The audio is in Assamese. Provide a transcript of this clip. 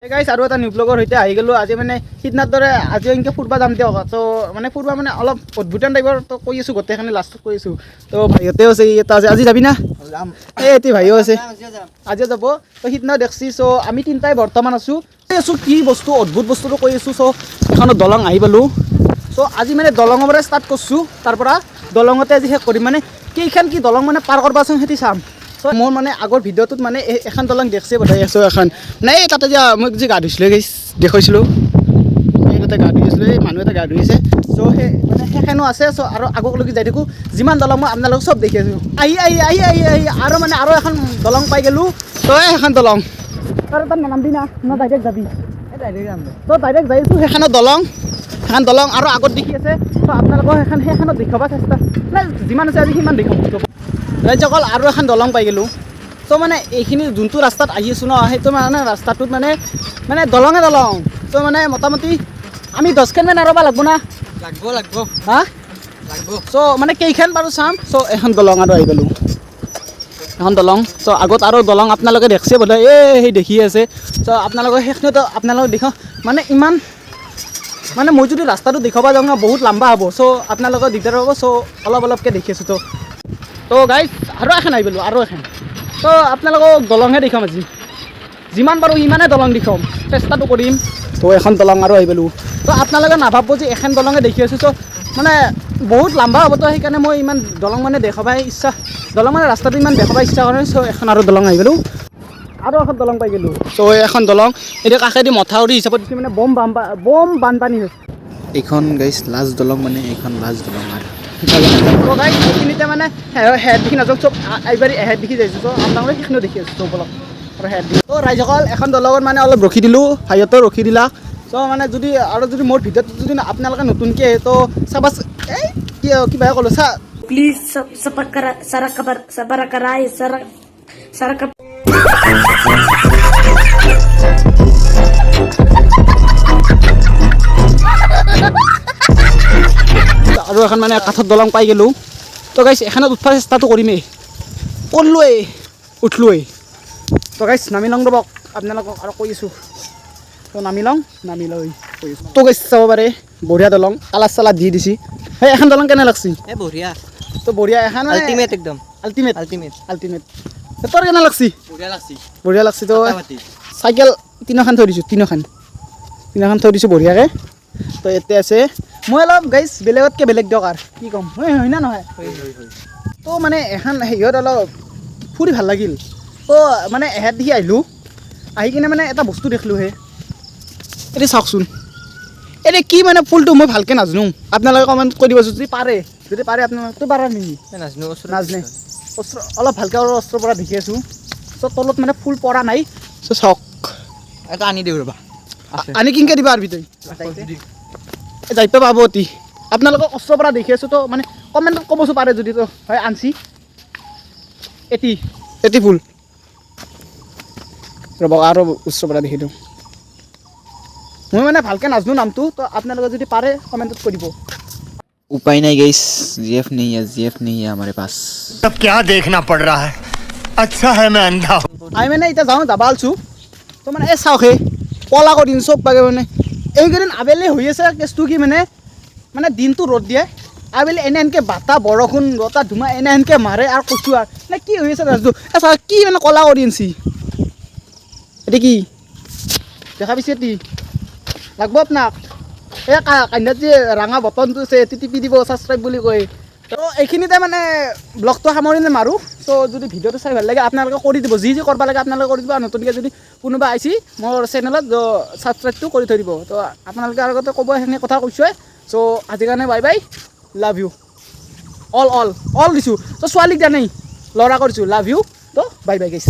গাইছ আৰু এটা নিউ ব্লগৰ সৈতে আহি গ'লোঁ আজি মানে সিদিনাৰ দৰে আজি এনেকৈ ফুৰিব যাম দিয়ক তো মানে ফুৰিব মানে অলপ অদ্ভুতান টাইপৰ তো কৈ আছোঁ গোটেইখিনি লাষ্টত কৈ আছোঁ তো ভাইহঁতেও আছে এটা আছে আজি যাবি না এই এটি ভাইও আছে আজিও যাব তো সিদিনা দেখছি চ' আমি তিনিটাই বৰ্তমান আছোঁ কি বস্তু অদ্ভুত বস্তুটো কৈ আছোঁ চ' এখনত দলং আহি পালোঁ চ' আজি মানে দলঙৰ পৰা ষ্টাৰ্ট কৰিছোঁ তাৰপৰা দলঙতে আজি শেষ কৰিম মানে কেইখন কি দলং মানে পাৰ কৰবাচোন সেইটো চাম চ' মোৰ মানে আগৰ ভিডিঅ'টোত মানে এখন দলং দেখছে বোধহয় আছোঁ এখন মানে এই তাতে যে মই যে গা ধুইছিলোঁ গাইছ দেখুৱাইছিলোঁ এই তাতে গা ধুই আছিলোঁ এই মানুহ এটা গা ধুইছে চ' সেই মানে সেইখনো আছে চ' আৰু আগলৈকে যাই থাকোঁ যিমান দলং মই আপোনালোকক চব দেখি আছোঁ আহি আৰু মানে আৰু এখন দলং পাই গ'লোঁ ত' সেইখন দলং তাৰ তাত নানামবি না ন ডাইৰেক্ট যাবি ত' ডাইৰেক্ট যাই আছোঁ সেইখনত সেইখন দলং আৰু আগত দেখি আছে ত' আপোনালোকক সেইখনত দেখুৱাব চেষ্টা মানে যিমান আছে আজি সিমান দেখুৱাম ৰাইজসকল আৰু এখন দলং পাই গ'লোঁ ত' মানে এইখিনি যোনটো ৰাস্তাত আহি আছোঁ ন সেইটো মানে ৰাস্তাটোত মানে দলঙে দলং ত' মানে মোটামুটি আমি 10খনমান আৰব লাগব না লাগব হা লাগব চ' মানে কেইখন বাৰু চাম চ' এখন দলং আৰু আহি গ'লোঁ এখন দলং চ' আগত আৰু দলং আপোনালোকে দেখছে বোধহয় সেই দেখি আছে চ' আপোনালোকে সেইখিনিতো আপোনালোকে দেখক মানে ইমান মানে মই যদি ৰাস্তাটো দেখুৱাব যাওঁ ন বহুত লম্বা হ'ব চ' আপোনালোকৰ দিগদাৰ হ'ব চ' অলপকৈ দেখি আছোঁ তো গাইজ আৰু এখন আহি পালোঁ আৰু এখন তো আপোনালোকক দলংহে দেখাম আজি যিমান পাৰোঁ সিমানে দলং দেখাম চেষ্টাটো কৰিম তো এখন দলং আৰু আহি পালোঁ তো আপোনালোকে নাভাবব যে এখন দলঙে দেখি আছোঁ চ' মানে বহুত লম্বা হ'ব তো সেইকাৰণে মই ইমান দলং মানে দলং মানে ৰাস্তাটো ইমান দেখাব ইচ্ছা কৰে চ' এখন আৰু দলং আহি পালোঁ আৰু এখন দলং পাই গ'লোঁ চ' এখন দলং এতিয়া কাষেদি মথাউৰি হিচাপত দিছে মানে বম বানপানী হৈছে এইখন গাইছ লাষ্ট দলং মানে এইখন লাষ্ট দলং আৰু তো গাইজ এইখিনিতে মানে হেড দেখি নাযাওক চব এইবাৰ হেড দেখি যাইছোঁ চ' আপোনালোকে সেইখিনিও দেখি আছোঁ চব অলপ আৰু হেড দেখি তো ৰাইজসকল এখন দলঙত মানে অলপ ৰখি দিলোঁ ভাইহঁতেও ৰখি দিলা চ' মানে যদি মোৰ ভিডিঅ'টো যদি আপোনালোকে নতুনকৈ আহে তো চাবা এই কিবাহে ক'লোঁ চা प्लीज सरक আৰু এখন মানে কাঠৰ দলং পাই গ'লোঁ তো গাইছ এখনত উঠোৱাৰ চেষ্টাটো কৰিমেই উঠলোৱেই তো গাইছ নামি লওঁ ৰ'বক আপোনালোকক আৰু কৈ আছোঁ তো নামি লৈ কৈ আছোঁ তো গাইছ চাব পাৰে বঢ়িয়া দলং কালাৰ চালাৰ দি দিছি সেই এখন দলং কেনে লাগছি বঢ়িয়া তো বঢ়িয়া এখন আল্টিমেট একদম আল্টিমেট তোৰ কেনে লাগছি বঢ়িয়া লাগছি তো পাতি চাইকেল তিনিখন থৈ দিছোঁ তিনিখন থৈ দিছোঁ বঢ়িয়াকৈ তো ইয়াতে আছে মই অলপ গাইছ বেলেগতকৈ বেলেগ দিয়ক আৰু কি ক'ম হয় না নহয় তো মানে এখন হেৰিয়ত অলপ ফুৰি ভাল লাগিল তো মানে এহেঁত দেখি আহিলোঁ আহি কিনে মানে এটা বস্তু দেখিলোঁ এতিয়া চাওকচোন এতিয়া কি মানে ফুলটো মই ভালকৈ নাজানো আপোনালোকে কমেণ্ট কৰি দিবচোন যদি পাৰে আপোনালোকে পাৰে নেকি নাজানে অলপ ভালকৈ আৰু ওচৰৰ পৰা দেখি আছোঁ চ' তলত মানে ফুল পৰা নাই চ' চাওক এটা আনি দিওঁ ৰ'বা আনি কিনকৈ দিবা আৰু ভিতৰি যাই পাব অতি আপোনালোকক ওচৰৰ পৰা দেখি আছোঁ তো মানে কমেণ্টত ক'বচোন পাৰে যদি তো হয় আনছি এটি ফুল ৰ'ব আৰু ওচৰৰ পৰা দেখি দিওঁ মই মানে ভালকৈ নাজানো নামটো তো আপোনালোকে যদি পাৰে কমেণ্টত কৈ দিব उपाय नहीं गाइस जीएफ नहीं है हमारे पास अब क्या देखना पड़ रहा है अच्छा है मैं अंधा हूँ আমি মানে এতিয়া যাওঁ যাবা আলছোঁ তো মানে এই চাওক কলা কৰি দিম চব পাগে মানে এইকেইদিন আবেলি হৈ আছে কেছটো কি মানে দিনটো ৰ'দ দিয়ে আবেলি এনেকৈ বাটা বৰষুণ বতাহ ধুমা এনেকৈ মাৰে আৰু কৈছোঁ আৰু মানে কি হৈ আছে ৰাজটো এই চাওক কি মানে কলা কৰি আনছি এতিয়া কি দেখা পিছে লাগব আপোনাক এই কান্দাত যে ৰঙা বটনটো আছে টিপি দিব ছাবস্ক্ৰাইব বুলি কয় তো এইখিনিতে মানে ব্লগটো সামৰি মাৰোঁ চ' যদি ভিডিঅ'টো চাই ভাল লাগে আপোনালোকে কৰি দিব যি কৰিব লাগে আপোনালোকে কৰি দিব আৰু নতুনকৈ যদি কোনোবা আহিছে মোৰ চেনেলত ছাবস্ক্ৰাইবটো কৰি থৈ দিব তো আপোনালোকে আগতে ক'ব সেনে কথা কৈছোঁৱে চ' আজিৰ কাৰণে বাই লাভ ইউ অল দিছোঁ তো ছোৱালীক দিয়া নাই ল'ৰা কৰিছোঁ লাভ ইউ তো বাই গাইছ